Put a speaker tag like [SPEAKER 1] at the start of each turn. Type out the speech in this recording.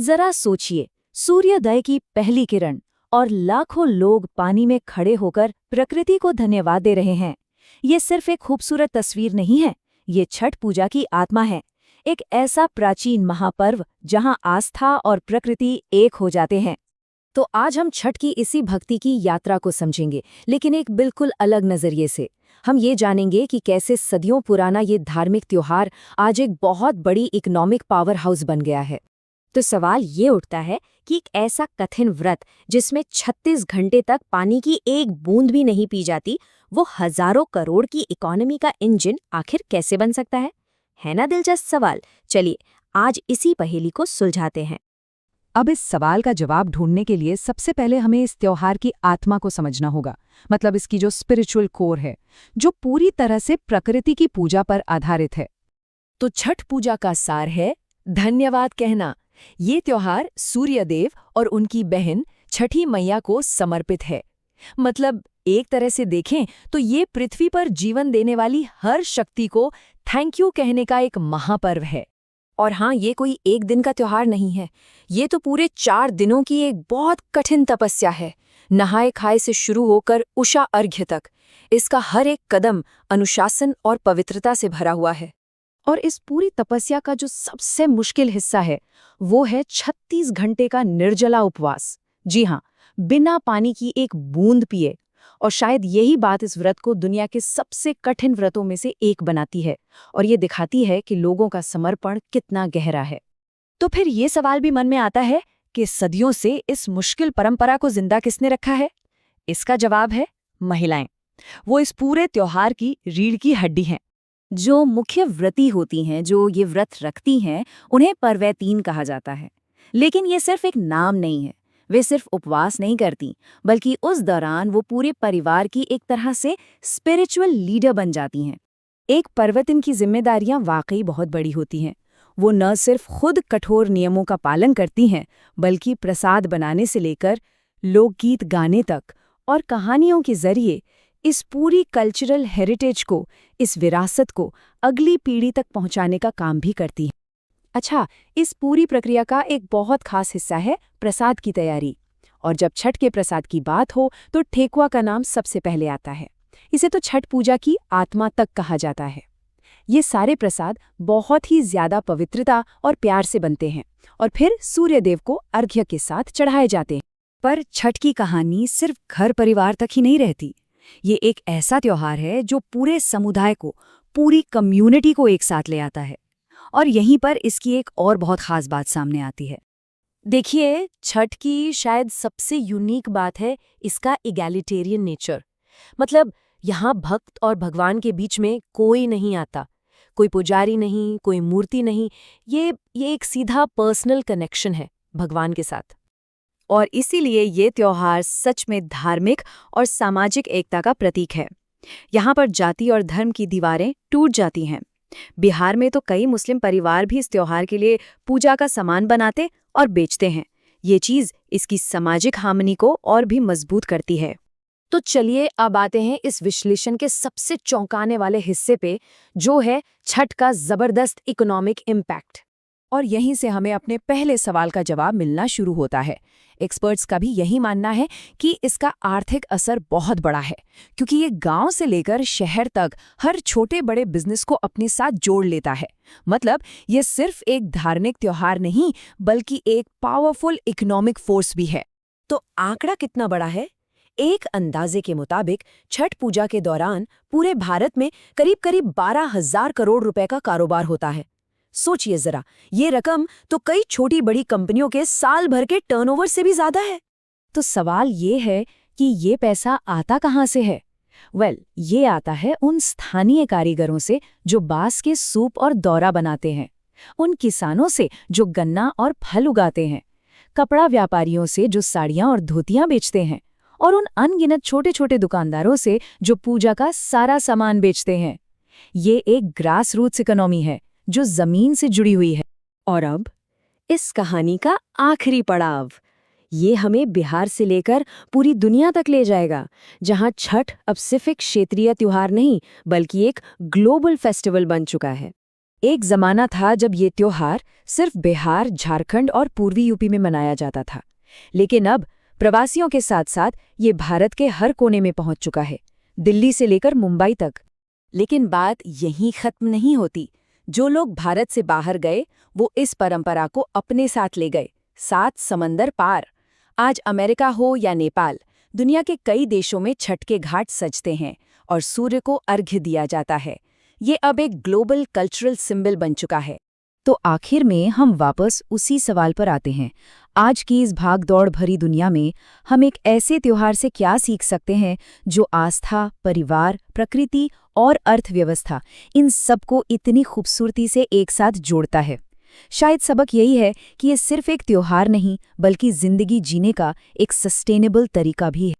[SPEAKER 1] जरा सोचिए, सूर्योदय की पहली किरण और लाखों लोग पानी में खड़े होकर प्रकृति को धन्यवाद दे रहे हैं। ये सिर्फ एक खूबसूरत तस्वीर नहीं है, ये छठ पूजा की आत्मा है। एक ऐसा प्राचीन महापर्व जहां आस्था और प्रकृति एक हो जाते हैं। तो आज हम छठ की इसी भक्ति की यात्रा को समझेंगे, लेकिन एक बिल्कुल अलग नजरिए से। हम ये जानेंगे कि कैसे सदियों पुराना ये धार्मिक त्योहार आज एक बहुत बड़ी इकोनॉमिक पावर हाउस बन गया है। तो सवाल ये उठता है कि एक ऐसा कठिन व्रत जिसमें 36 घंटे तक पानी की एक बूंद भी नहीं पी जाती, वो हजारों करोड़ की इकोनॉमी का इंजन आखिर कैसे बन सकता है ना दिलचस्प सवाल। चलिए आज इसी पहेली को सुलझाते हैं।
[SPEAKER 2] अब इस सवाल का जवाब ढूंढने के लिए सबसे पहले हमें इस त्योहार की आत्मा को समझना होगा, मतलब इसकी जो स्पिरिचुअल कोर है, जो पूरी तरह से प्रकृति की पूजा पर आधारित है।
[SPEAKER 1] तो छठ पूजा का सार है धन्यवाद कहना। ये त्योहार सूर्यदेव और उनकी बहन छठी मैया को समर्पित है। मतलब एक तरह से देखें तो ये पृथ्वी पर जीवन देने वाली हर शक्ति को थैंक यू कहने का एक महापर्व है। और हाँ, ये कोई एक दिन का त्योहार नहीं है, ये तो पूरे 4 दिनों की एक बहुत कठिन तपस्या है। नहाए खाए से शुरू होकर उषा अर्घ्य तक इसका हर एक कदम अनुशासन और पवित्रता से भरा हुआ है। और इस पूरी तपस्या का जो सबसे मुश्किल हिस्सा है वो है 36 घंटे का निर्जला उपवास। जी हाँ, बिना पानी की एक बूंद पिए। और शायद यही बात इस व्रत को दुनिया के सबसे कठिन व्रतों में से एक बनाती है, और ये दिखाती है कि लोगों का समर्पण कितना गहरा है। तो फिर ये सवाल भी मन में आता है कि सदियों से इस मुश्किल परंपरा को जिंदा किसने रखा है? इसका जवाब है महिलाएं। वो इस पूरे त्योहार की रीढ़ की हड्डी हैं। जो मुख्य व्रती होती हैं, जो ये व्रत रखती हैं, उन्हें परवैतीन कहा जाता है। लेकिन ये सिर्फ एक नाम नहीं है। वे सिर्फ उपवास नहीं करती, बल्कि उस दौरान वो पूरे परिवार की एक तरह से स्पिरिचुअल लीडर बन जाती हैं। एक परवतिन की जिम्मेदारियां वाकई बहुत बड़ी होती हैं। वो न सिर्फ खुद कठोर नियमों का पालन करती हैं, बल्कि प्रसाद बनाने से लेकर लोकगीत गाने तक और कहानियों के जरिए इस पूरी कल्चरल हेरिटेज को, इस विरासत को अगली पीढ़ी तक पहुंचाने का काम भी करती हैं। अच्छा, इस पूरी प्रक्रिया का एक बहुत खास हिस्सा है प्रसाद की तैयारी। और जब छठ के प्रसाद की बात हो तो ठेकुआ का नाम सबसे पहले आता है। इसे तो छठ पूजा की आत्मा तक कहा जाता है। ये सारे प्रसाद बहुत ही ज्यादा पवित्रता और प्यार से बनते हैं और फिर सूर्यदेव को अर्घ्य के साथ चढ़ाए जाते हैं। पर छठ की कहानी सिर्फ घर परिवार तक ही नहीं रहती। ये एक ऐसा त्योहार है जो पूरे समुदाय को, पूरी कम्युनिटी को एक साथ ले आता है। और यहीं पर इसकी एक और बहुत खास बात सामने आती है। देखिए, छठ की शायद सबसे यूनिक बात है इसका इगैलिटेरियन नेचर। मतलब यहाँ भक्त और भगवान के बीच में कोई नहीं आता, कोई पुजारी नहीं, कोई मूर्ति नहीं। ये एक सीधा पर्सनल कनेक्शन है भगवान के साथ। और इसीलिए ये त्योहार सच में धार्मिक और सामाजिक एकता का प्रतीक है। यहाँ पर जाति और धर्म की दीवारें टूट जाती हैं। बिहार में तो कई मुस्लिम परिवार भी इस त्योहार के लिए पूजा का सामान बनाते और बेचते हैं। ये चीज़ इसकी सामाजिक हार्मनी को और भी मजबूत करती है। तो चलिए अब आते हैं इस विश्लेषण के सबसे चौंकाने वाले हिस्से पे, जो है छठ का जबरदस्त इकोनॉमिक इम्पैक्ट। और यहीं से हमें अपने पहले सवाल का जवाब मिलना शुरू होता है। एक्सपर्ट्स का भी यही मानना है कि इसका आर्थिक असर बहुत बड़ा है, क्योंकि ये गांव से लेकर शहर तक हर छोटे बड़े बिजनेस को अपने साथ जोड़ लेता है। मतलब ये सिर्फ एक धार्मिक त्योहार नहीं, बल्कि एक पावरफुल इकोनॉमिक फोर्स भी है। तो आंकड़ा कितना बड़ा है? एक अंदाजे के मुताबिक छठ पूजा के दौरान पूरे भारत में करीब 12,000 करोड़ रुपए का कारोबार होता है। सोचिए जरा, ये रकम तो कई छोटी बड़ी कंपनियों के साल भर के टर्नओवर से भी ज्यादा है। तो सवाल ये है कि ये पैसा आता कहाँ से है? ये आता है उन स्थानीय कारीगरों से जो बांस के सूप और दौरा बनाते हैं, उन किसानों से जो गन्ना और फल उगाते हैं, कपड़ा व्यापारियों से जो साड़ियाँ और धोतियाँ बेचते हैं, और उन अनगिनत छोटे छोटे दुकानदारों से जो पूजा का सारा सामान बेचते हैं। ये एक ग्रास रूट्स इकोनॉमी है जो जमीन से जुड़ी हुई है। और अब इस कहानी का आखिरी पड़ाव, ये हमें बिहार से लेकर पूरी दुनिया तक ले जाएगा, जहां छठ अब सिर्फ एक क्षेत्रीय त्योहार नहीं, बल्कि एक ग्लोबल फेस्टिवल बन चुका है। एक जमाना था जब ये त्योहार सिर्फ बिहार, झारखंड और पूर्वी यूपी में मनाया जाता था, लेकिन अब प्रवासियों के साथ साथ ये भारत के हर कोने में पहुंच चुका है, दिल्ली से लेकर मुंबई तक। लेकिन बात यहीं खत्म नहीं होती। जो लोग भारत से बाहर गए, वो इस परंपरा को अपने साथ ले गए, 7 समंदर पार। आज अमेरिका हो या नेपाल, दुनिया के कई देशों में छठ के घाट सजते हैं और सूर्य को अर्घ्य दिया जाता है। ये अब एक ग्लोबल कल्चरल सिंबल बन चुका है।
[SPEAKER 2] तो आखिर में हम वापस उसी सवाल पर आते हैं। आज की इस भाग-दौड़ भरी दुनिया में हम एक ऐसे त्योहार से क्या सीख सकते हैं जो आस्था, परिवार, प्रकृति और अर्थव्यवस्था, इन सबको इतनी खूबसूरती से एक साथ जोड़ता है। शायद सबक यही है कि ये सिर्फ एक त्योहार नहीं, बल्कि जिंदगी जीने का एक सस्टेनेबल तरीका भी है।